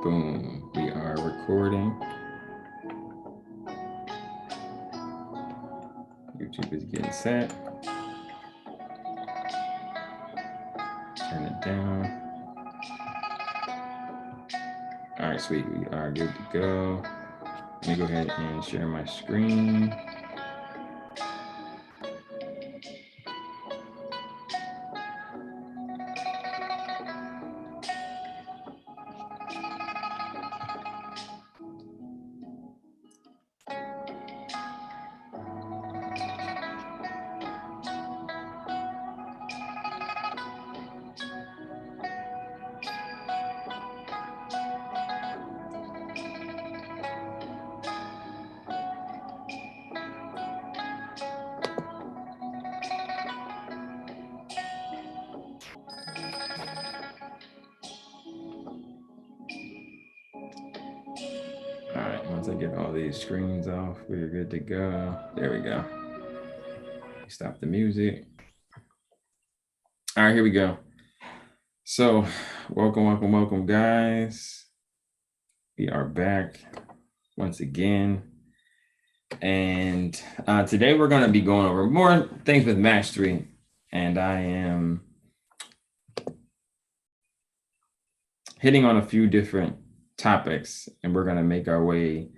Boom, we are recording. YouTube is getting set. Turn it down. All right, sweet, we are good to go. Let me go ahead and share my screen. All right, once I get all these screens off, we're good to go. There we go. Stop the music. All right, here we go. So welcome, guys. We are back once again. And today we're going to be going over more things with mastery. And I am hitting on a few different topics, and we're going to make our way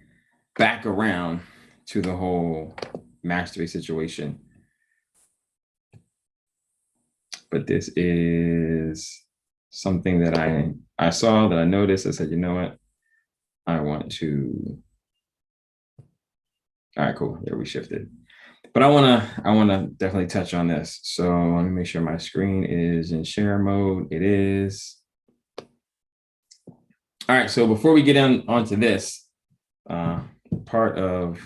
back around to the whole mastery situation. But this is something that I saw, that I noticed. I said, you know what? I want to. All right, cool. There, we shifted. But I wanna definitely touch on this. So let me make sure my screen is in share mode. It is. All right. So before we get onto this, part of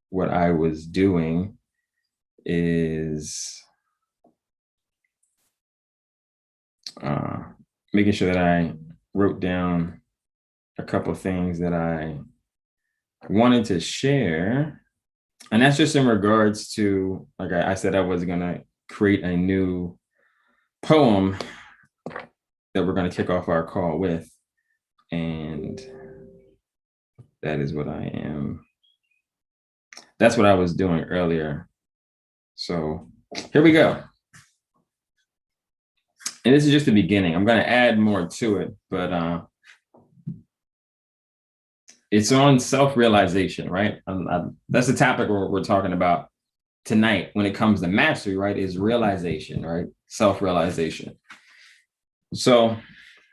what I was doing is making sure that I wrote down a couple of things that I wanted to share. And that's just in regards to, like I said, I was going to create a new poem that we're going to kick off our call with. And that is what that's what I was doing earlier. So here we go. And this is just the beginning. I'm going to add more to it, but it's on self-realization, right? That's the topic we're talking about tonight when it comes to mastery, right? Is realization, right? Self-realization. So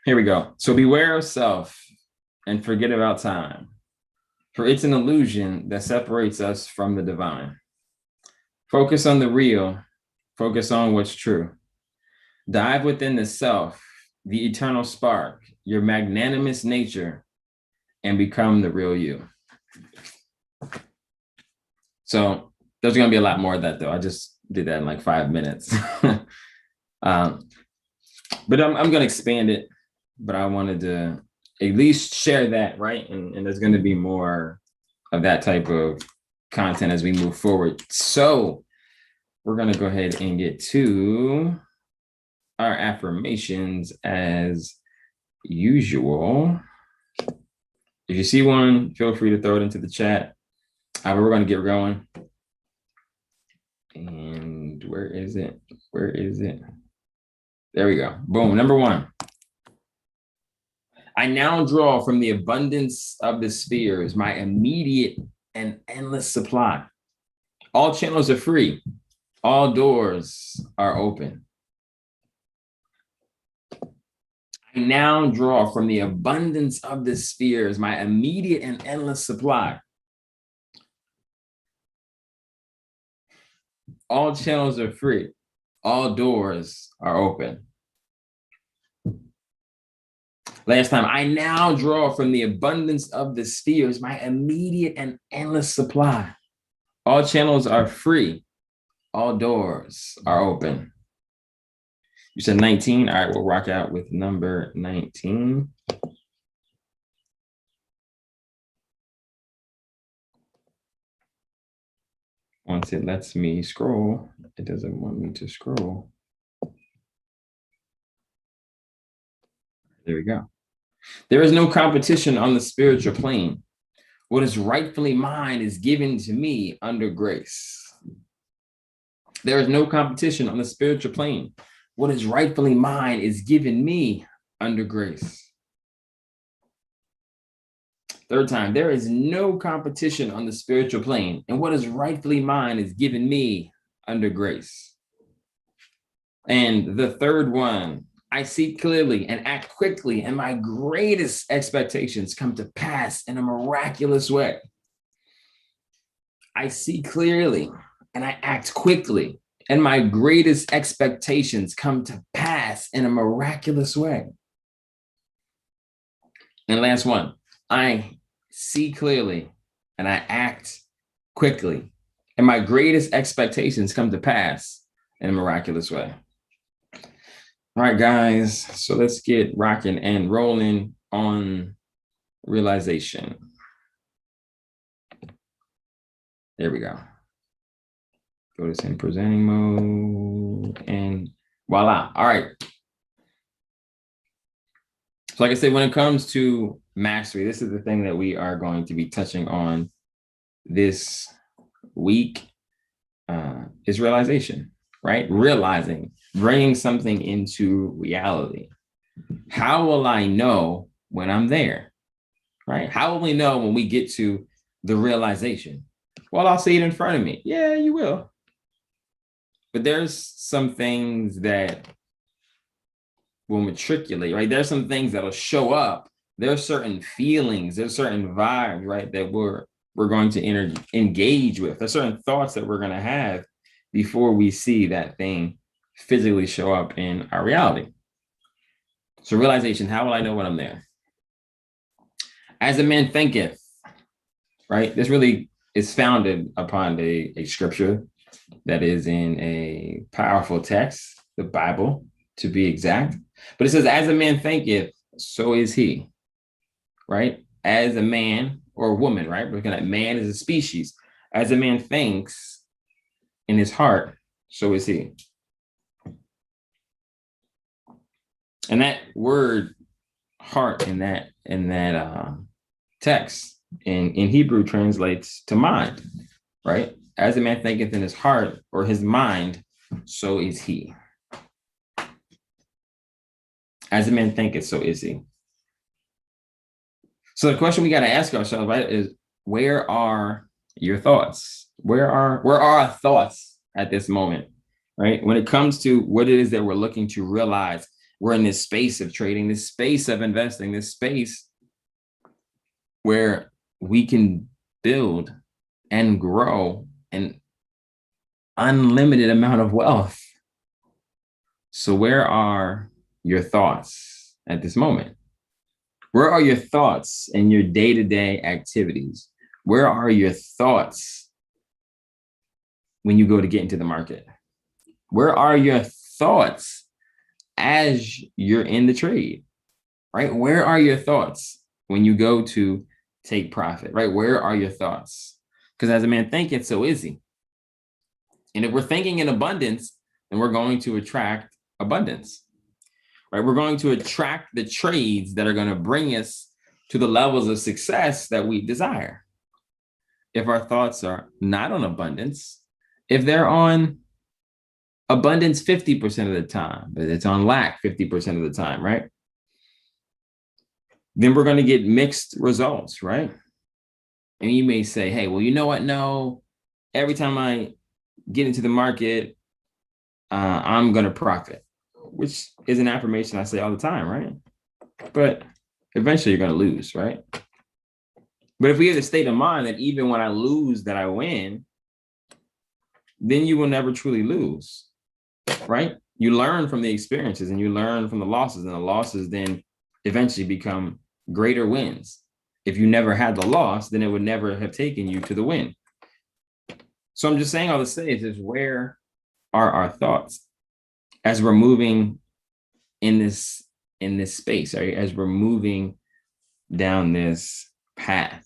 here we go. So beware of self and forget about time, for it's an illusion that separates us from the divine. Focus on the real, focus on what's true. Dive within the self, the eternal spark, your magnanimous nature, and become the real you. So there's going to be a lot more of that, though. I just did that in like 5 minutes. But I'm going to expand it, but I wanted to at least share that, right? And there's going to be more of that type of content as we move forward. So we're going to go ahead and get to our affirmations as usual. If you see one, feel free to throw it into the chat. We're going to get going. And where is it? Where is it? There we go. Boom. Number 1. I now draw from the abundance of the spheres my immediate and endless supply. All channels are free. All doors are open. I now draw from the abundance of the spheres my immediate and endless supply. All channels are free. All doors are open. Last time, I now draw from the abundance of the spheres my immediate and endless supply. All channels are free. All doors are open. You said 19. All right, we'll rock out with number 19. Once it lets me scroll, it doesn't want me to scroll. There we go. There is no competition on the spiritual plane. What is rightfully mine is given to me under grace. There is no competition on the spiritual plane. What is rightfully mine is given me under grace. Third time, there is no competition on the spiritual plane, and what is rightfully mine is given me under grace. And the third one, I see clearly and act quickly, and my greatest expectations come to pass in a miraculous way. I see clearly and I act quickly, and my greatest expectations come to pass in a miraculous way. And last one, I see clearly and I act quickly, and my greatest expectations come to pass in a miraculous way. All right, guys, so let's get rocking and rolling on realization. There we go. Go to send presenting mode and voila. All right. So like I said, when it comes to mastery, this is the thing that we are going to be touching on this week, is realization, right? Realizing, bringing something into reality. How will I know when I'm there, right? How will we know when we get to the realization? Well, I'll see it in front of me. Yeah, you will. But there's some things that will matriculate, right? There's some things that'll show up. There's certain feelings, there's certain vibes, right, that we're going to engage with. There's certain thoughts that we're going to have before we see that thing physically show up in our reality. So realization, how will I know when I'm there? As a man thinketh, right? This really is founded upon a scripture that is in a powerful text, the Bible, to be exact. But it says, as a man thinketh, so is he, right? As a man or a woman, right? We're looking at man as a species. As a man thinks in his heart, so is he. And that word heart in that text in Hebrew translates to mind, right? As a man thinketh in his heart or his mind, so is he. As a man thinketh, so is he. So the question we got to ask ourselves, right, is where are your thoughts? Where are our thoughts at this moment, right? When it comes to what it is that we're looking to realize, we're in this space of trading, this space of investing, this space where we can build and grow an unlimited amount of wealth. So where are your thoughts at this moment? Where are your thoughts in your day-to-day activities? Where are your thoughts when you go to get into the market? Where are your thoughts as you're in the trade, right? Where are your thoughts when you go to take profit, right? Where are your thoughts? Because as a man thinketh, so is he. And if we're thinking in abundance, then we're going to attract abundance, right? We're going to attract the trades that are going to bring us to the levels of success that we desire. If our thoughts are not on abundance, if they're on abundance 50% of the time, but it's on lack 50% of the time, right? Then we're going to get mixed results, right? And you may say, hey, well, you know what? No, every time I get into the market, I'm going to profit, which is an affirmation I say all the time, right? But eventually you're going to lose, right? But if we have the state of mind that even when I lose, that I win, then you will never truly lose, right? You learn from the experiences and you learn from the losses, and the losses then eventually become greater wins. If you never had the loss, then it would never have taken you to the win. So I'm just saying all to say is where are our thoughts as we're moving in this space, right? As we're moving down this path,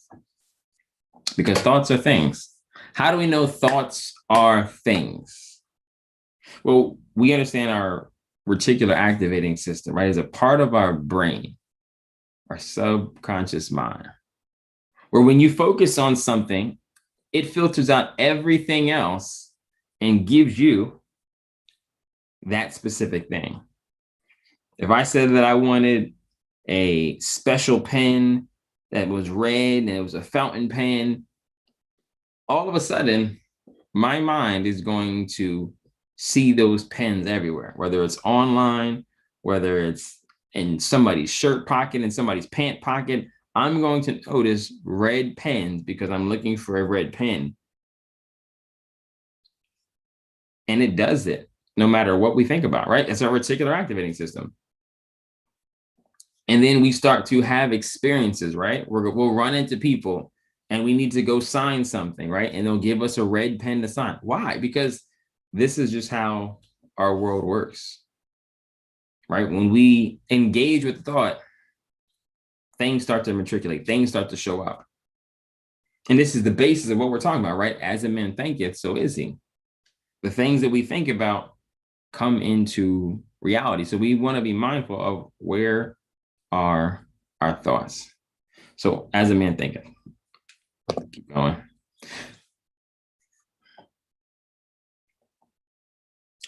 because thoughts are things. How do we know thoughts are things? Well, we understand our reticular activating system, right, is a part of our brain, our subconscious mind, where when you focus on something, it filters out everything else and gives you that specific thing. If I said that I wanted a special pen that was red and it was a fountain pen, all of a sudden, my mind is going to see those pens everywhere, whether it's online, whether it's in somebody's shirt pocket, in somebody's pant pocket. I'm going to notice red pens because I'm looking for a red pen. And it does it no matter what we think about, right? It's our reticular activating system. And then we start to have experiences, right? We'll run into people and we need to go sign something, right? And they'll give us a red pen to sign. Why? Because this is just how our world works, right? When we engage with thought, things start to matriculate, things start to show up. And this is the basis of what we're talking about, right? As a man thinketh, so is he. The things that we think about come into reality. So we want to be mindful of where are our thoughts. So as a man thinketh. Keep going.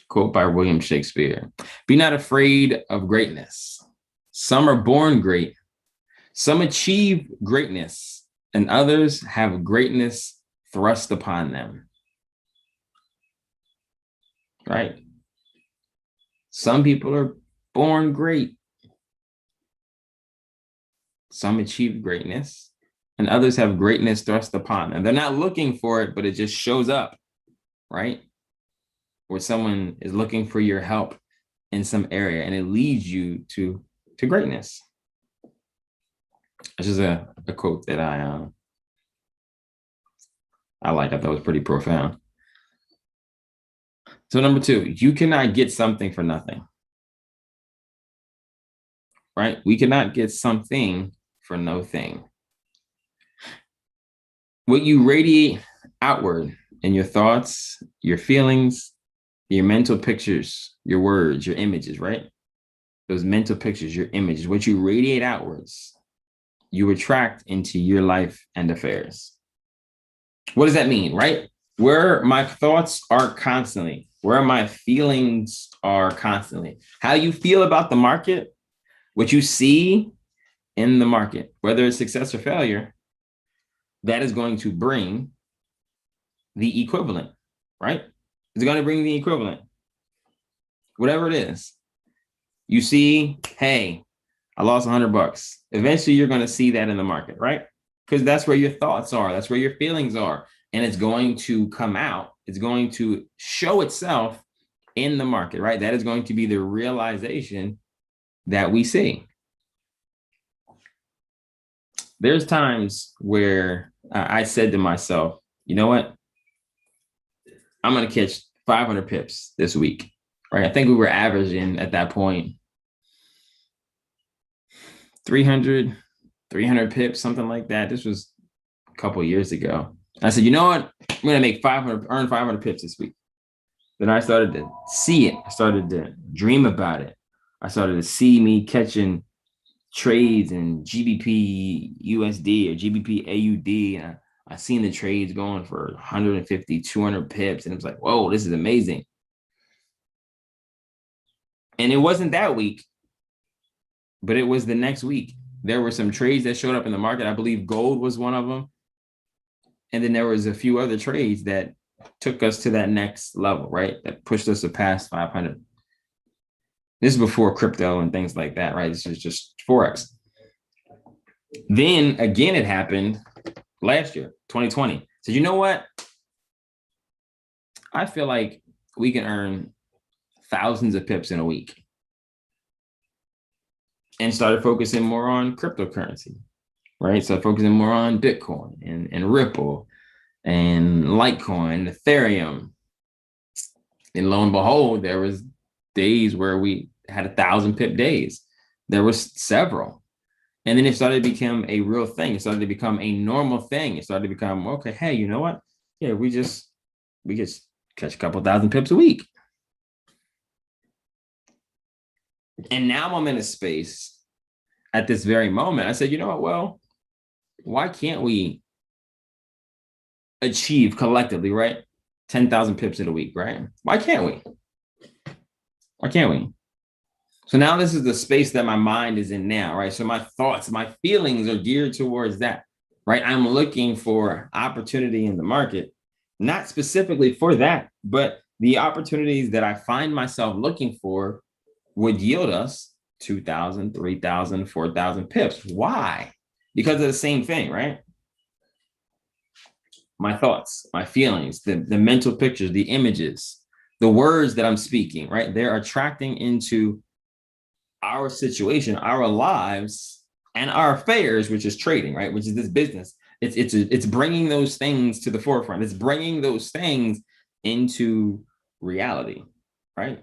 Quote by William Shakespeare. Be not afraid of greatness. Some are born great. Some achieve greatness, and others have greatness thrust upon them. Right? Some people are born great. Some achieve greatness, and others have greatness thrust upon them. They're not looking for it, but it just shows up, right? Where someone is looking for your help in some area, and it leads you to greatness. This is a quote that I like. I thought it was pretty profound. So number 2, you cannot get something for nothing. Right? We cannot get something for no thing. What you radiate outward in your thoughts, your feelings, your mental pictures, your words, your images, right? Those mental pictures, your images, what you radiate outwards, you attract into your life and affairs. What does that mean, right? Where my thoughts are constantly, where my feelings are constantly, how you feel about the market, what you see in the market, whether it's success or failure, that is going to bring the equivalent, right? It's going to bring the equivalent, whatever it is. You see, hey, I lost $100. Eventually, you're going to see that in the market, right? Because that's where your thoughts are. That's where your feelings are. And it's going to come out. It's going to show itself in the market, right? That is going to be the realization that we see. There's times where I said to myself, you know what? I'm going to catch 500 pips this week, right? I think we were averaging at that point 300 pips, something like that. This was a couple of years ago. I said, you know what? I'm going to make 500, earn 500 pips this week. Then I started to see it. I started to dream about it. I started to see me catching trades in GBP USD or GBP AUD. And I seen the trades going for 150, 200 pips. And it was like, whoa, this is amazing. And it wasn't that week, but it was the next week. There were some trades that showed up in the market. I believe gold was one of them. And then there was a few other trades that took us to that next level, right? That pushed us to past 500. This is before crypto and things like that, right? This is just Forex. Then again, it happened last year, 2020. So you know what? I feel like we can earn thousands of pips in a week. And started focusing more on cryptocurrency, right? So focusing more on Bitcoin and Ripple and Litecoin, Ethereum. And lo and behold, there was days where we had 1,000 pip days. There was several. And then it started to become a real thing. It started to become a normal thing. It started to become, okay, hey, you know what? Yeah, we just catch a couple thousand pips a week. And now I'm in a space at this very moment. I said, you know what? Well, why can't we achieve collectively, right? 10,000 pips in a week, right? Why can't we? Why can't we? So now this is the space that my mind is in now, right? So my thoughts, my feelings are geared towards that, right? I'm looking for opportunity in the market, not specifically for that, but the opportunities that I find myself looking for would yield us 2,000, 3,000, 4,000 pips. Why? Because of the same thing, right? My thoughts, my feelings, the mental pictures, the images, the words that I'm speaking, right? They're attracting into our situation, our lives, and our affairs, which is trading, right? Which is this business. It's bringing those things to the forefront. It's bringing those things into reality, right?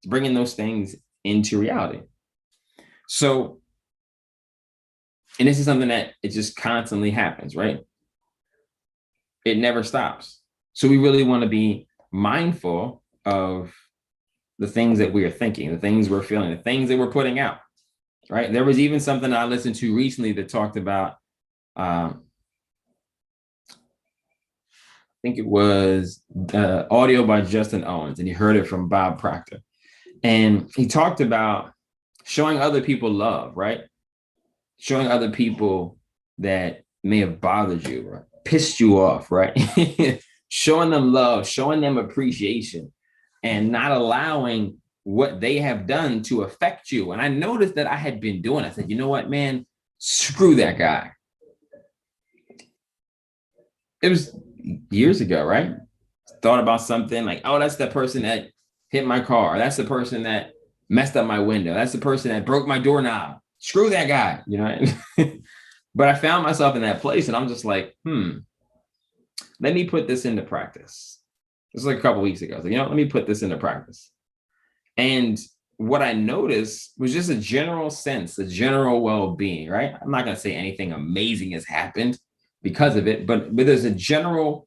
It's bringing those things into reality. So, and this is something that it just constantly happens, right? It never stops. So we really want to be mindful of the things that we are thinking, the things we're feeling, the things that we're putting out, right? There was even something I listened to recently that talked about, I think it was audio by Justin Owens, and he heard it from Bob Proctor. And he talked about showing other people love, right? Showing other people that may have bothered you, right? Pissed you off, right? Showing them love, showing them appreciation, and not allowing what they have done to affect you. And I noticed that I had been doing. I said, you know what, man, screw that guy. It was years ago, right? Thought about something like, oh, that's the person that hit my car. That's the person that messed up my window. That's the person that broke my doorknob. Screw that guy, you know? But I found myself in that place and I'm just like, let me put this into practice. This was like a couple weeks ago. I was like, let me put this into practice. And what I noticed was just a general sense, a general well-being, right? I'm not going to say anything amazing has happened because of it, but there's a general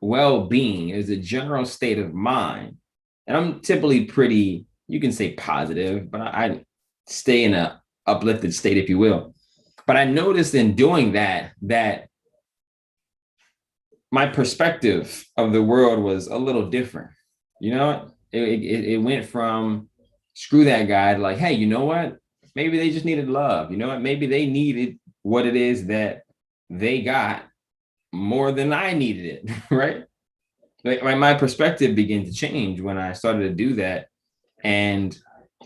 well-being, there's a general state of mind. And I'm typically pretty, you can say positive, but I stay in a uplifted state, if you will. But I noticed in doing that, that my perspective of the world was a little different. You know, it went from screw that guy to like, hey, you know what? Maybe they just needed love. You know what? Maybe they needed what it is that they got more than I needed it, right? Like my perspective began to change when I started to do that. And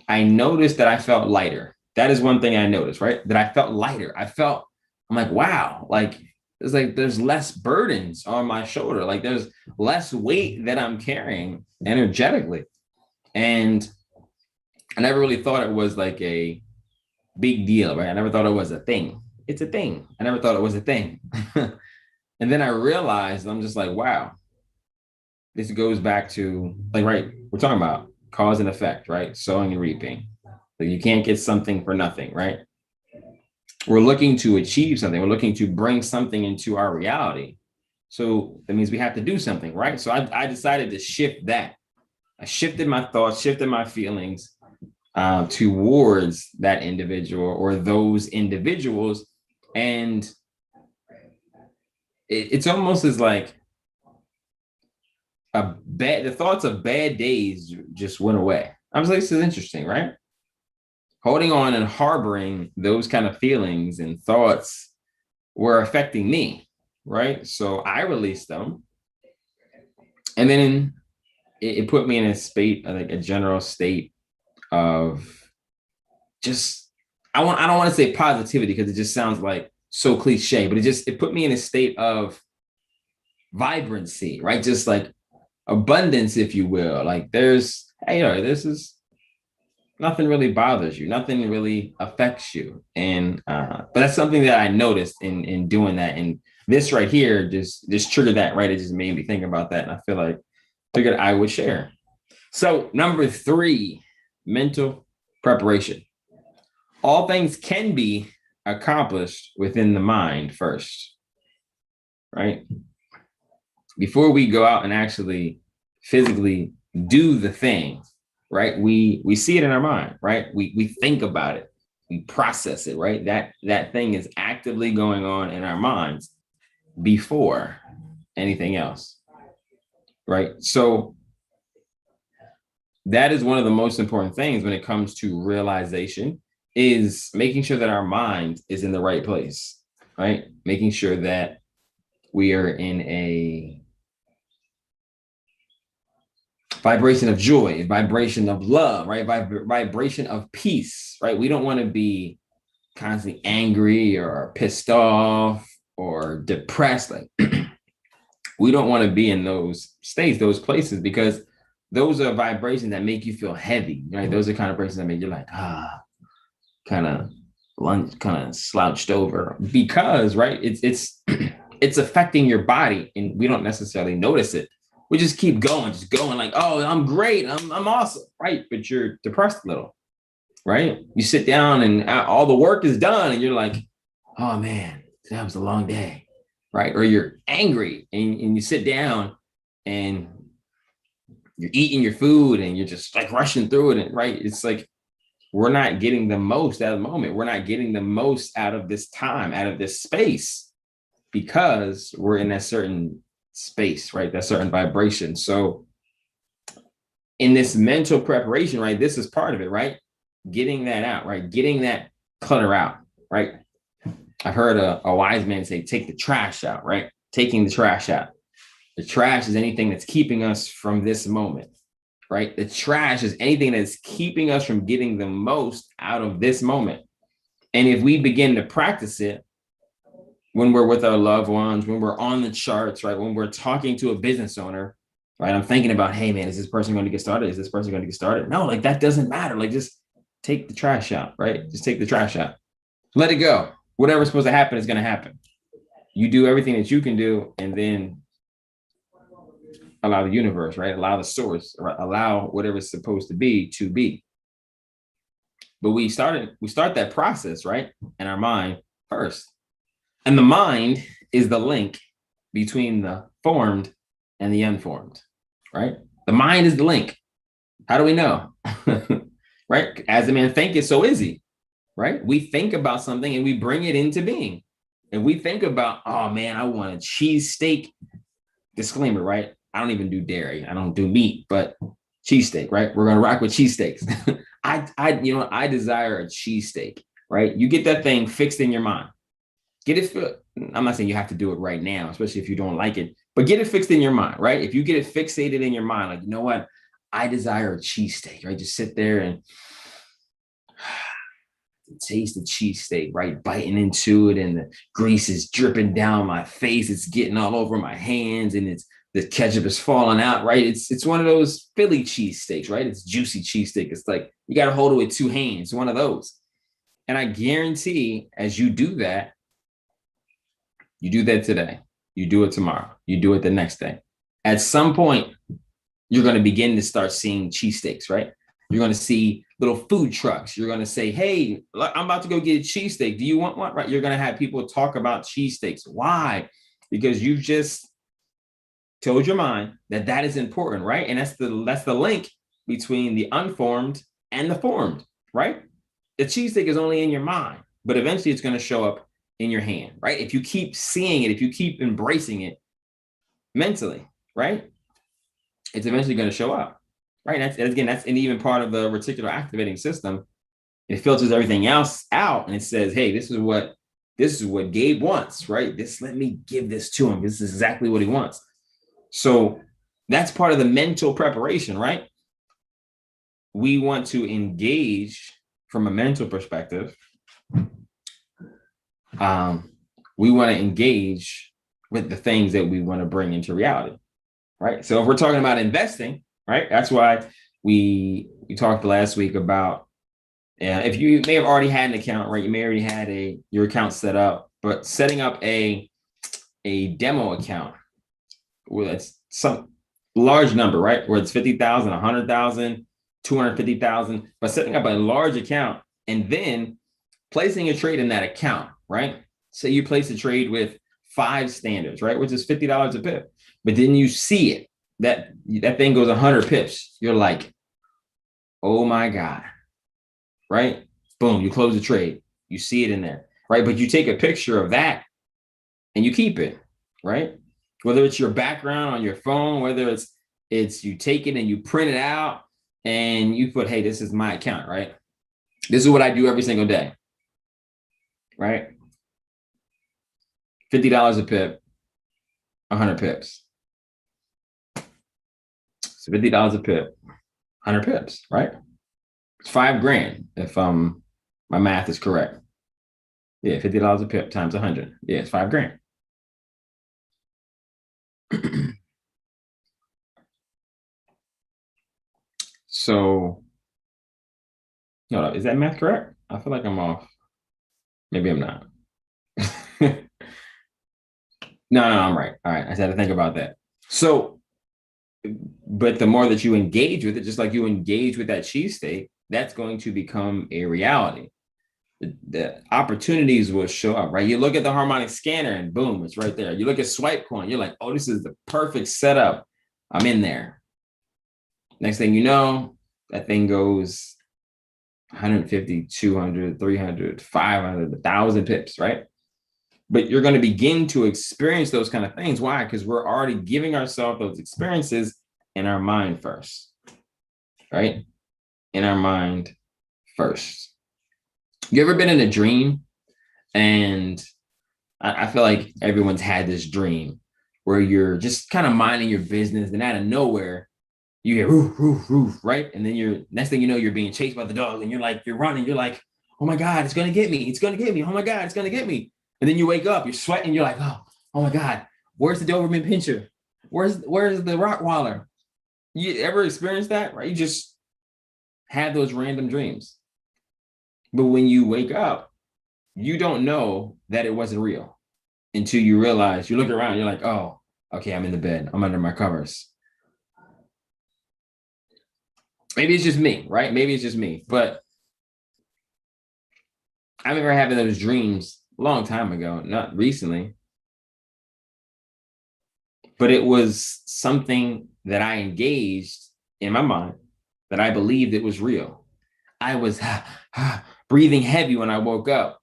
I noticed that I felt lighter. That is one thing I noticed, right? That I felt lighter. I'm like, wow, like there's less burdens on my shoulder. Like there's less weight that I'm carrying energetically. And I never really thought it was like a big deal, right? I never thought it was a thing. It's a thing. I never thought it was a thing. And then I realized I'm just like, wow, this goes back to like, right, we're talking about cause and effect, right? Sowing and reaping. Like you can't get something for nothing, right? We're looking to achieve something. We're looking to bring something into our reality. So that means we have to do something, right? So I decided to shift that. I shifted my thoughts, shifted my feelings towards that individual or those individuals. And it's almost as like the thoughts of bad days just went away. I was like, this is interesting, right? Holding on and harboring those kind of feelings and thoughts were affecting me, right? So I released them. And then it put me in a state, like a general state of just, I don't want to say positivity because it just sounds like so cliche, but it put me in a state of vibrancy, right? Just like abundance, if you will. Like there's, hey, this is nothing really bothers you, nothing really affects you. And but that's something that I noticed in doing that. And this right here just triggered that, right? It just made me think about that. And I figured I would share. So number 3, mental preparation. All things can be accomplished within the mind first, right? Before we go out and actually physically do the thing, right? We see it in our mind, right? We think about it, we process it, right? That thing is actively going on in our minds before anything else, right? So that is one of the most important things when it comes to realization, is making sure that our mind is in the right place, right? Making sure that we are in a vibration of joy, vibration of love, right? Vibration of peace, right? We don't want to be constantly angry or pissed off or depressed. Like we don't want to be in those states, those places, because those are vibrations that make you feel heavy, right? Those are kind of vibrations that make you like, kind of lunge, kind of slouched over, because right, it's it's affecting your body and we don't necessarily notice it. We just going like, oh, I'm great, I'm awesome, right? But you're depressed a little, right? You sit down and all the work is done and you're like, oh man, that was a long day, right? Or you're angry and you sit down and you're eating your food and you're just like rushing through it, and right, it's like we're not getting the most out of the moment. We're not getting the most out of this time, out of this space, because we're in that certain space, right? That certain vibration. So in this mental preparation, right, this is part of it, right? Getting that out, right? Getting that clutter out, right? I've heard a wise man say, take the trash out, right? Taking the trash out. The trash is anything that's keeping us from this moment, right? The trash is anything that's keeping us from getting the most out of this moment. And if we begin to practice it when we're with our loved ones, when we're on the charts, right? When we're talking to a business owner, right? I'm thinking about, hey man, is this person going to get started? Is this person going to get started? No, like that doesn't matter. Like just take the trash out, right? Just take the trash out. Let it go. Whatever's supposed to happen is going to happen. You do everything that you can do, and then allow the universe, right? Allow the source, or allow whatever's supposed to be to be. But we start that process, right? In our mind first. And the mind is the link between the formed and the unformed, right? The mind is the link. How do we know? Right? As a man thinketh, so is he, right? We think about something and we bring it into being. And we think about, oh man, I want a cheesesteak. Disclaimer, right? I don't even do dairy. I don't do meat, but cheesesteak, right? We're gonna rock with cheesesteaks. I desire a cheesesteak, right? You get that thing fixed in your mind. Get it. I'm not saying you have to do it right now, especially if you don't like it, but get it fixed in your mind, right? If you get it fixated in your mind, like, you know what? I desire a cheesesteak, right? Just sit there and taste the cheesesteak, right? Biting into it, and the grease is dripping down my face. It's getting all over my hands, and the ketchup is falling out, right? It's one of those Philly cheesesteaks, right? It's juicy cheesesteak. It's like you got to hold it with two hands, one of those. And I guarantee as you do that today, you do it tomorrow, you do it the next day. At some point, you're going to begin to start seeing cheesesteaks, right? You're going to see little food trucks. You're going to say, hey, I'm about to go get a cheesesteak. Do you want one? Right? You're going to have people talk about cheesesteaks. Why? Because you've just told your mind that is important, right? And that's the link between the unformed and the formed, right? The cheesesteak is only in your mind, but eventually it's going to show up in your hand, right? If you keep seeing it, if you keep embracing it mentally, right? It's eventually going to show up, right? That's an even part of the reticular activating system. It filters everything else out and it says, hey, this is what Gabe wants, right? Let me give this to him. This is exactly what he wants. So that's part of the mental preparation, right? We want to engage from a mental perspective. We want to engage with the things that we want to bring into reality, right? So if we're talking about investing, right? That's why we talked last week about, if you may have already had an account, right? You may already had your account set up, but setting up a demo account where it's some large number, right? Where it's 50,000, 100,000, 250,000, but setting up a large account and then placing a trade in that account, right? Say you place a trade with 5 standards, right? Which is $50 a pip. But then you see it, that thing goes 100 pips. You're like, Oh my God, right? Boom, you close the trade. You see it in there, right? But you take a picture of that and you keep it, right? Whether it's your background on your phone, whether it's you take it and you print it out and you put, hey, this is my account, right? This is what I do every single day, right? $50 a pip, 100 pips. So $50 a pip, 100 pips, right? It's 5 grand if my math is correct. Yeah, $50 a pip times 100. Yeah, it's 5 grand. So, no, is that math correct? I feel like I'm off. Maybe I'm not. No, I'm right. All right, I just had to think about that. So, but the more that you engage with it, just like you engage with that cheesesteak, that's going to become a reality. The opportunities will show up, right? You look at the harmonic scanner and boom, it's right there. You look at Swipecoin, you're like, oh, this is the perfect setup. I'm in there. Next thing you know, that thing goes 150, 200, 300, 500, 1,000 pips, right? But you're going to begin to experience those kind of things. Why? Because we're already giving ourselves those experiences in our mind first, right? In our mind first. You ever been in a dream? And I feel like everyone's had this dream where you're just kind of minding your business, and out of nowhere, you hear roof, roof, roof, right? And then you're next thing you know, you're being chased by the dog, and you're running, you're like, oh my God, it's gonna get me, it's gonna get me, oh my God, it's gonna get me. And then you wake up, you're sweating, you're like, oh my God, where's the Doberman Pinscher? Where's the Rottweiler? You ever experienced that? Right? You just have those random dreams. But when you wake up, you don't know that it wasn't real until you realize, you look around, you're like, oh, okay, I'm in the bed, I'm under my covers. Maybe it's just me, right? Maybe it's just me. But I remember having those dreams a long time ago, not recently, but it was something that I engaged in my mind that I believed it was real. I was breathing heavy when I woke up.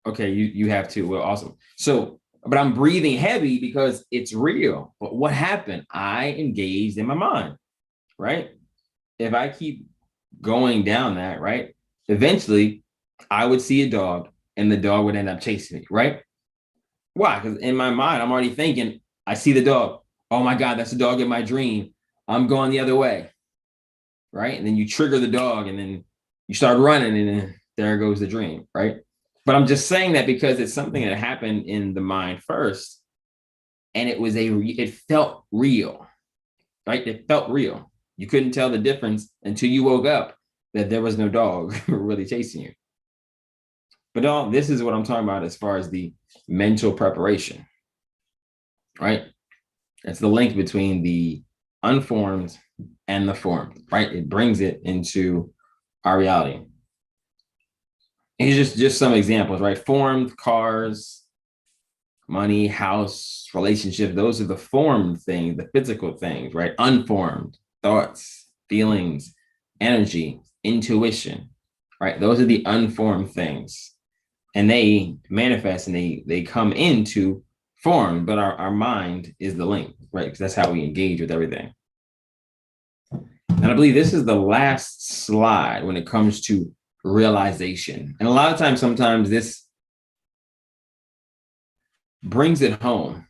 Okay, you have too. Well, awesome. So, but I'm breathing heavy because it's real. But what happened? I engaged in my mind, right? If I keep going down that, right, eventually I would see a dog and the dog would end up chasing me, right? Why? Because in my mind, I'm already thinking, I see the dog. Oh my God, that's the dog in my dream. I'm going the other way, right? And then you trigger the dog and then you start running and then there goes the dream, right? But I'm just saying that because it's something that happened in the mind first, and it felt real, right? It felt real. You couldn't tell the difference until you woke up that there was no dog really chasing you. But this is what I'm talking about as far as the mental preparation, right? It's the link between the unformed and the formed, right? It brings it into our reality. Here's just some examples, right? Formed cars, money, house, relationship. Those are the formed things, the physical things, right? Unformed thoughts, feelings, energy, intuition, right? Those are the unformed things. And they manifest and they come into form, but our mind is the link, right? Because that's how we engage with everything. And I believe this is the last slide when it comes to realization. And a lot of times, sometimes this brings it home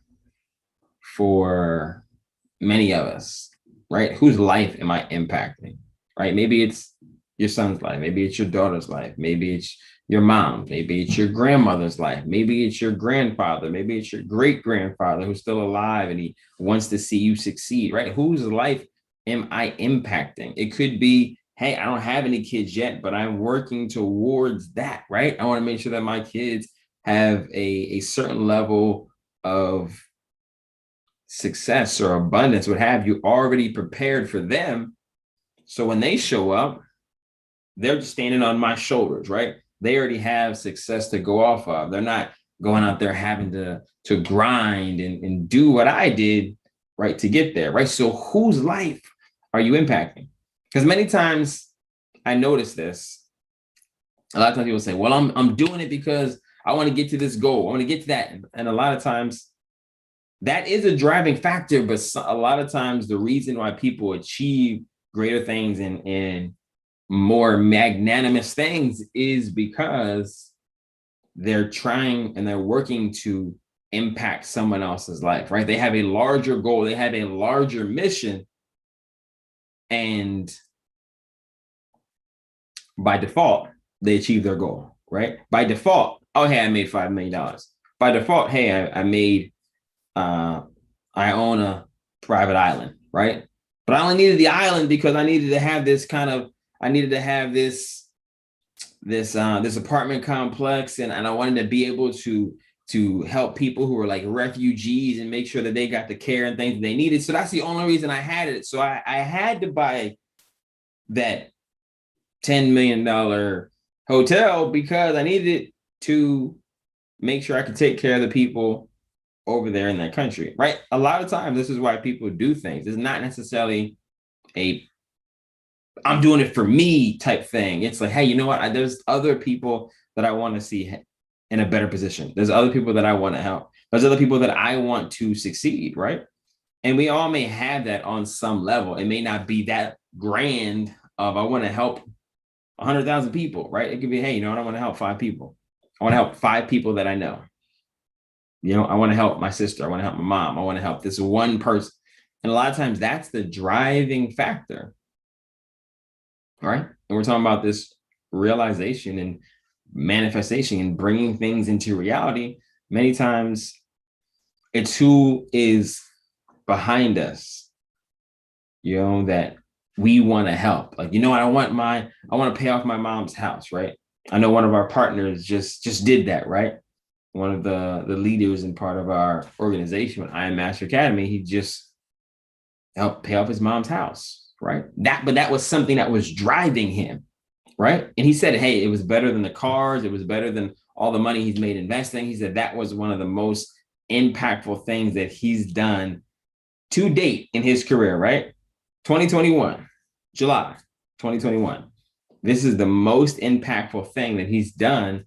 for many of us, right? Whose life am I impacting, right? Maybe it's your son's life. Maybe it's your daughter's life. Maybe it's your mom. Maybe it's your grandmother's life. Maybe it's your grandfather. Maybe it's your great grandfather who's still alive and he wants to see you succeed, right? Whose life am I impacting? It could be, hey, I don't have any kids yet, but I'm working towards that, right? I want to make sure that my kids have a certain level of success or abundance, what have you, already prepared for them. So when they show up, they're just standing on my shoulders, right? They already have success to go off of. They're not going out there having to grind and do what I did, right, to get there, right? So whose life are you impacting? Because many times I noticed this. A lot of times people say, well, I'm doing it because I want to get to this goal. I want to get to that. And a lot of times that is a driving factor, but a lot of times the reason why people achieve greater things and more magnanimous things is because they're trying and they're working to impact someone else's life, right? They have a larger goal, they have a larger mission, and by default, they achieve their goal, right? By default, oh, hey, I made $5 million. By default, hey, I own a private island, right? But I only needed the island because I needed to have this this apartment complex, and I wanted to be able to help people who were like refugees and make sure that they got the care and things that they needed. So that's the only reason I had it. So I had to buy that $10 million hotel because I needed it to make sure I could take care of the people over there in that country, right? A lot of times, this is why people do things. It's not necessarily I'm doing it for me type thing. It's like, hey, you know what? There's other people that I want to see in a better position. There's other people that I want to help. There's other people that I want to succeed, right? And we all may have that on some level. It may not be that grand of I want to help 100,000 people, right? It could be, hey, you know what? I want to help 5 people. I want to help 5 people that I know. You know, I want to help my sister. I want to help my mom. I want to help this one person. And a lot of times that's the driving factor, right? And we're talking about this realization and manifestation and bringing things into reality. Many times it's who is behind us, you know, that we want to help. Like, you know what? I want to pay off my mom's house, right? I know one of our partners just did that, right? One of the leaders and part of our organization, I Am Master Academy, he just helped pay off his mom's house, right? But that was something that was driving him, right? And he said, hey, it was better than the cars. It was better than all the money he's made investing. He said that was one of the most impactful things that he's done to date in his career, right? 2021, July 2021. This is the most impactful thing that he's done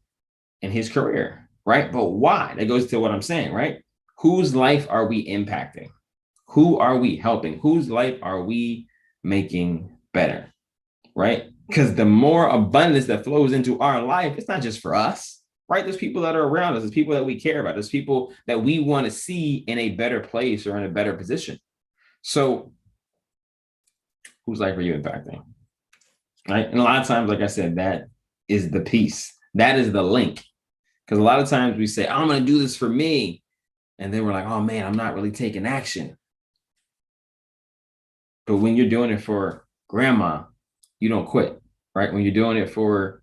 in his career, right? But why? That goes to what I'm saying, right? Whose life are we impacting? Who are we helping? Whose life are we making better, right? Because the more abundance that flows into our life, it's not just for us, right? There's people that are around us. There's people that we care about. There's people that we want to see in a better place or in a better position. So whose life are you impacting, right? And a lot of times, like I said, that is the piece. That is the link. Because a lot of times we say, I'm going to do this for me. And then we're like, oh man, I'm not really taking action. But when you're doing it for grandma, you don't quit, right? When you're doing it for,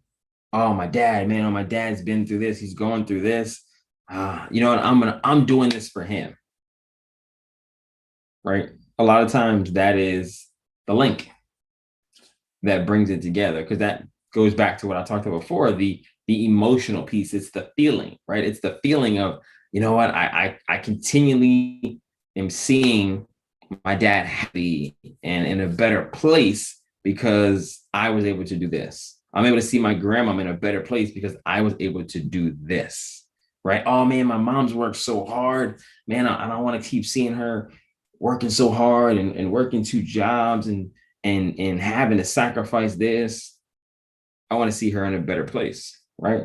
oh, my dad, man, oh, my dad's been through this. He's going through this. You know what? I'm doing this for him, right? A lot of times that is the link that brings it together, because that goes back to what I talked about before, the emotional piece. It's the feeling, right? It's the feeling of, you know what? I continually am seeing my dad happy and in a better place because I was able to do this. I'm able to see my grandma in a better place because I was able to do this, right? Oh man, my mom's worked so hard. Man, I don't want to keep seeing her working so hard and working 2 jobs and having to sacrifice this. I want to see her in a better place, right?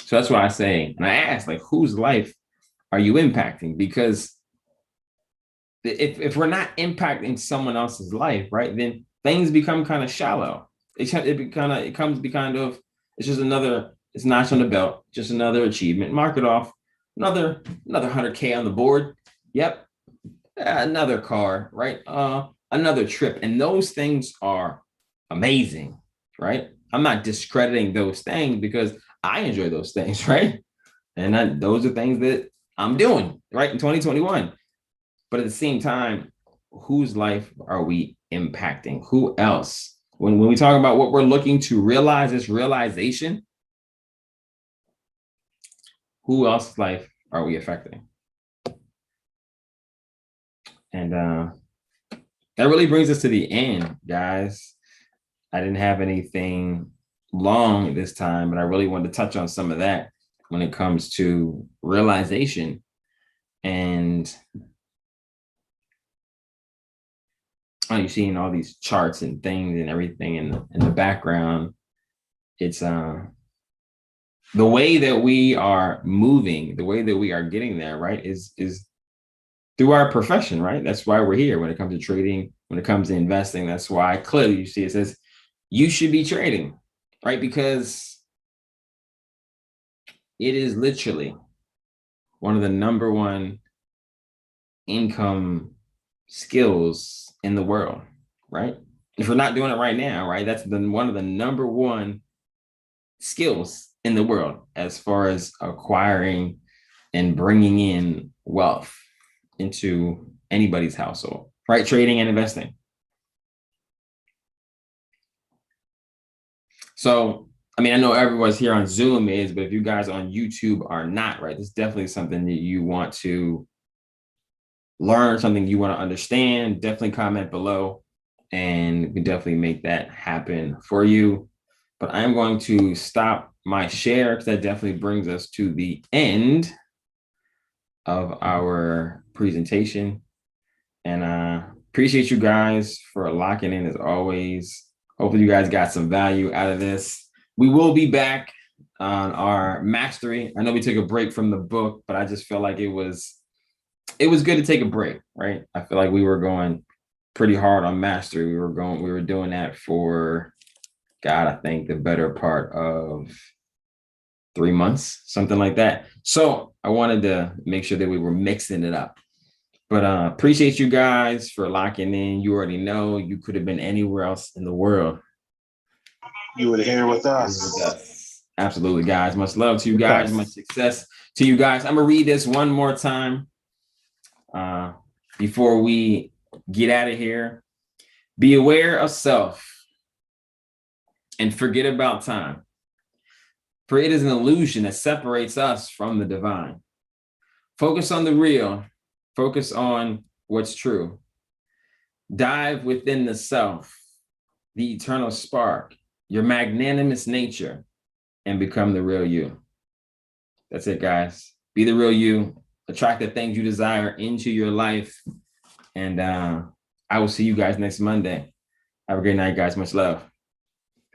So that's why I say, and I ask, like, whose life are you impacting? Because if we're not impacting someone else's life, right, then things become kind of shallow. It's just another, it's notch on the belt, just another achievement. Mark it off. Another 100K on the board. Yep. Another car, right? Another trip. And those things are amazing, right? I'm not discrediting those things because I enjoy those things, right? And those are things that I'm doing, right, in 2021. But at the same time, whose life are we impacting? Who else? When we talk about what we're looking to realize, this realization, who else's life are we affecting? And that really brings us to the end, guys. I didn't have anything long this time, but I really wanted to touch on some of that when it comes to realization. And you're seeing all these charts and things and everything in the background. It's the way that we are moving, the way that we are getting there, right, is through our profession, right? That's why we're here when it comes to trading, when it comes to investing. That's why clearly you see it says you should be trading, right? Because it is literally one of the number one income skills in the world, right? If we're not doing it right now, right, that's one of the number one skills in the world as far as acquiring and bringing in wealth into anybody's household, right? Trading and investing. So, I mean, I know everyone's here on Zoom is, but if you guys on YouTube are not, right, this is definitely something that you want to learn, something you want to understand, definitely comment below and we definitely make that happen for you. But I'm going to stop my share because that definitely brings us to the end of our presentation. And appreciate you guys for locking in as always. Hopefully you guys got some value out of this. We will be back on our mastery. I know we took a break from the book, but I just felt like it was good to take a break, right? I feel like we were going pretty hard on mastery. We were doing that for, God, I think the better part of 3 months, something like that. So I wanted to make sure that we were mixing it up. But appreciate you guys for locking in. You already know you could have been anywhere else in the world. You were here with us. Absolutely, guys. Much love to you guys. Much success to you guys. I'm going to read this one more time before we get out of here. Be aware of self and forget about time. For it is an illusion that separates us from the divine. Focus on the real. Focus on what's true. Dive within the self, the eternal spark, your magnanimous nature, and become the real you. That's it, guys. Be the real you. Attract the things you desire into your life. And I will see you guys next Monday. Have a great night, guys. Much love.